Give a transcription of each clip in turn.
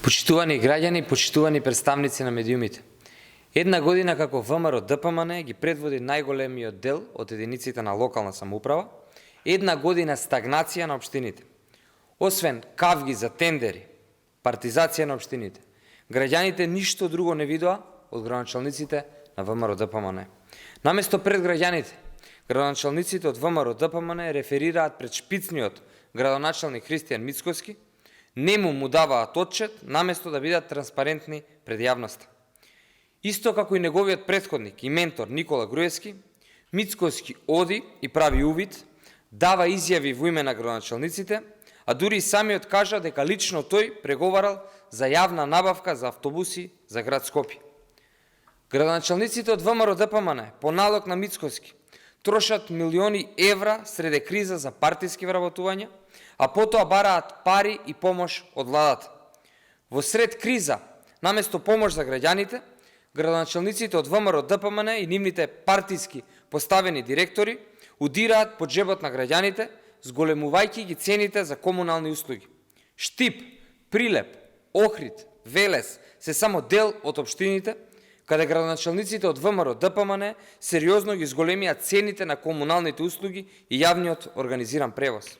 Почитувани граѓани, почитувани представници на медиумите. Една година како ВМРО ДПМН ги предводи најголемиот дел од единиците на локална самоуправа, една година стагнација на општините. Освен кавги за тендери, партизација на општините, граѓаните ништо друго не видоа од градоначалниците на ВМРО ДПМН. Наместо пред граѓаните, градоначалниците од ВМРО ДПМН реферираат пред шпицниот градоначалник Христијан Мицкоски, нему му даваат отчет, наместо да бидат транспарентни пред јавноста. Исто како и неговиот претходник и ментор Никола Груевски, Мицкоски оди и прави увид, дава изјави во име на градоначалниците, а дури и самиот кажа дека лично тој преговарал за јавна набавка за автобуси за град Скопје. Градоначалниците од ВМРО ДПМН по налог на Мицкоски трошат милиони евра среде криза за партиски вработувања, а потоа бараат пари и помош од владата. Во сред криза, наместо помош за граѓаните, градоначалниците од ВМРО ДПМН и нивните партиски поставени директори удираат по джебот на граѓаните, зголемувајќи ги цените за комунални услуги. Штип, Прилеп, Охрид, Велес се само дел од општините, каде градоначалниците од ВМРО ДПМН сериозно ги зголемија цените на комуналните услуги и јавниот организиран превоз.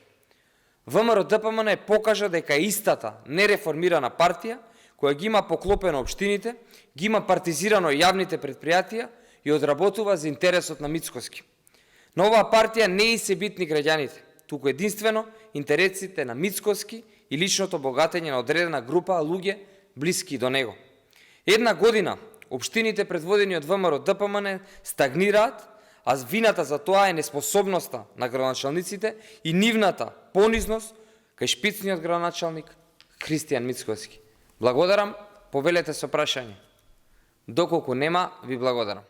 ВМРО ДПМН покажа дека е истата нереформирана партија, која ги има поклопено општините, ги има партизирано јавните предпријатија и одработува за интересот на Мицкоски. На оваа партија не и се битни граѓаните, туку единствено интересите на Мицкоски и личното богатење на одредена група луѓе блиски до него. Една година општините предводени од ВМРО ДПМН стагнираат, а вината за тоа е неспособноста на градоначалниците и нивната понизност кај шпицниот градоначалник Христијан Мицкоски. Благодарам, повелете со прашање. Доколку нема, ви благодарам.